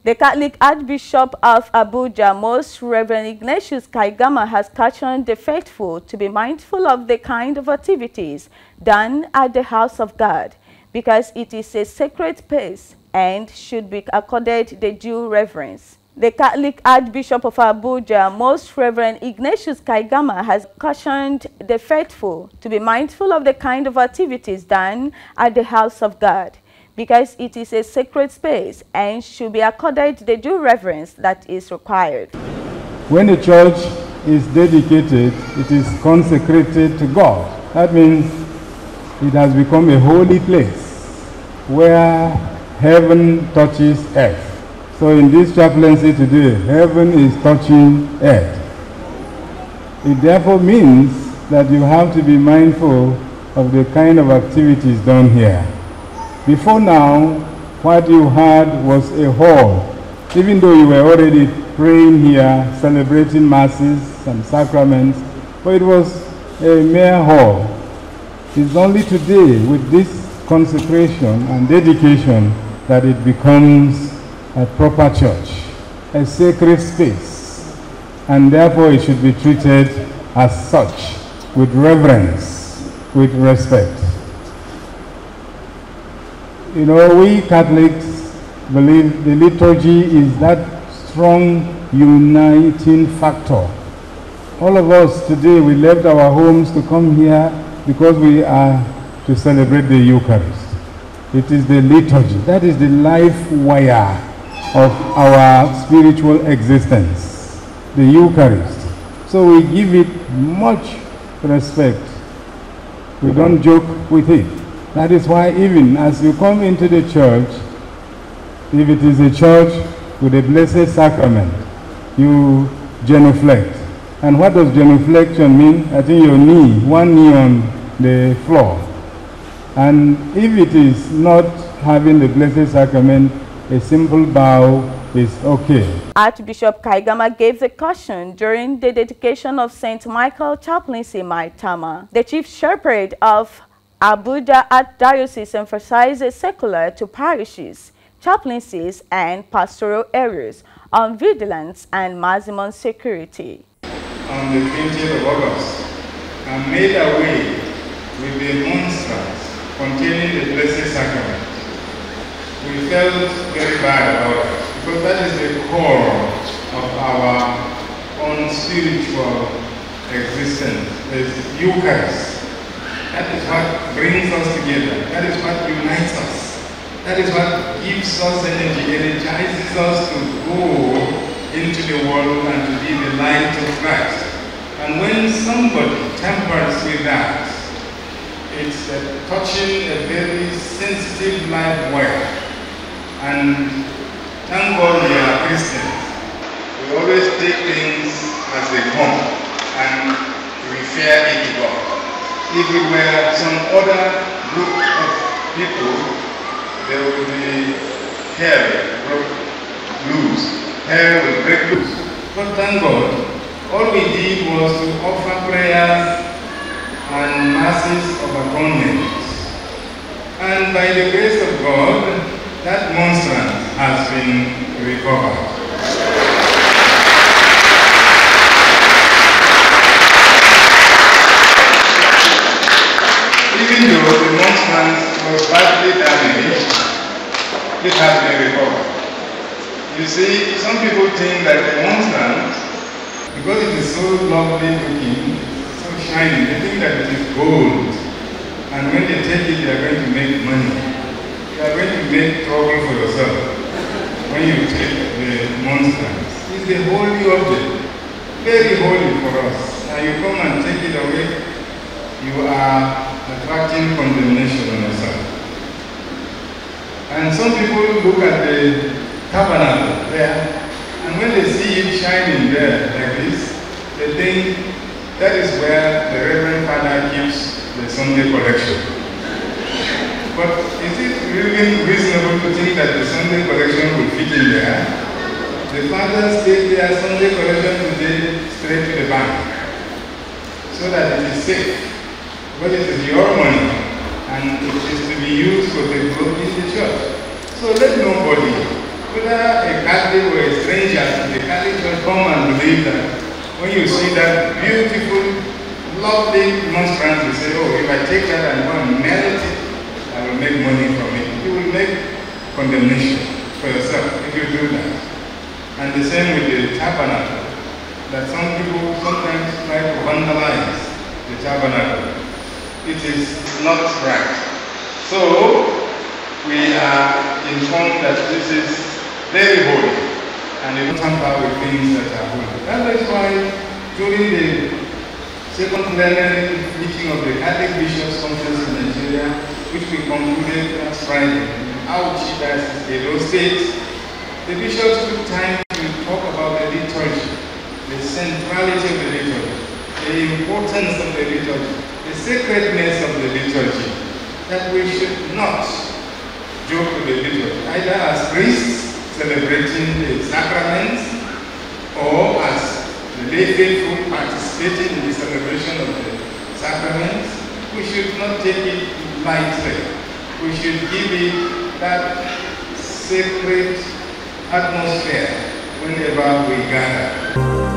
The Catholic Archbishop of Abuja, Most Reverend Ignatius Kaigama, has cautioned the faithful to be mindful of the kind of activities done at the house of God, because it is a sacred space and should be accorded the due reverence. The Catholic Archbishop of Abuja, Most Reverend Ignatius Kaigama, has cautioned the faithful to be mindful of the kind of activities done at the house of God, because it is a sacred space and should be accorded the due reverence that is required. When a church is dedicated, it is consecrated to God. That means it has become a holy place where heaven touches earth. So in this chaplaincy today, heaven is touching earth. It therefore means that you have to be mindful of the kind of activities done here. Before now, what you had was a hall. Even though you were already praying here, celebrating masses and sacraments, but it was a mere hall. It's only today, with this consecration and dedication, that it becomes a proper church, a sacred space, and therefore it should be treated as such, with reverence, with respect. You know, we Catholics believe the liturgy is that strong uniting factor. All of us today, we left our homes to come here because we are to celebrate the Eucharist. It is the liturgy. That is the life wire of our spiritual existence, the Eucharist. So we give it much respect. We don't joke with it. That is why even as you come into the church, if it is a church with a blessed sacrament, you genuflect. And what does genuflection mean? I think your knee, one knee on the floor. And if it is not having the blessed sacrament, a simple bow is okay. Archbishop Kaigama gave the caution during the dedication of St. Michael Chaplaincy Maitama. The chief shepherd of Abuja Archdiocese emphasizes secular to parishes, chaplaincies, and pastoral areas on vigilance and maximum security. On the 20th of August, and made away with the monstrance containing the Blessed Sacrament. We felt very bad about it, because that is the core of our own spiritual existence, the Eucharist. That is what brings us together. That is what unites us. That is what gives us energy, energizes us to go into the world and to be the light of Christ. And when somebody tampers with that, it's touching a very sensitive life wire. And thank God we are Christians. We always take things as they come and refer it to God. If it were some other group of people, there would be hell broke loose. Hell will break loose. But thank God, all we did was to offer prayers and masses of atonement. And by the grace of God, that monstrance has been recovered. Even though the monstrance was badly damaged, it has been recovered. You see, some people think that the monstrance, because it is so lovely looking, so shiny, they think that it is gold. And when they take it, they are going to make money. You are going to make trouble for yourself when you take the monstrance. It's a holy object, very holy for us. Now you come and take it away, you are attracting condemnation on yourself. And some people look at the tabernacle there, and when they see it shining there like this, they think that is where the Reverend Father keeps the Sunday collection. But is it really reasonable to think that the Sunday collection will fit in there? The fathers take their Sunday collection today straight to the bank, so that it is safe. But it is your money, and it is to be used for the growth in the church. So let nobody, whether a Catholic or a stranger to the Catholic Church, come and believe that when you see that beautiful, lovely monstrance, you say, oh, if I take that and go and melt it, I will make money from it. You will make condemnation for yourself if you do that. And the same with the tabernacle, that some people sometimes try to vandalize the tabernacle. It is not right. So, we are informed that this is very holy, and you don't tamper with things that are holy. That is why during the second plenary meeting of the Catholic Bishops' Conference in Nigeria, which we concluded last Friday in Abuja, Edo State, the bishops took time to talk about the liturgy, the centrality of the liturgy, the importance of the liturgy, the sacredness of the liturgy, that we should not joke with the liturgy, either as priests celebrating the sacraments or as the lay faithful participating in the celebration of the sacraments. We should not take it lightly. We should give it that sacred atmosphere whenever we gather.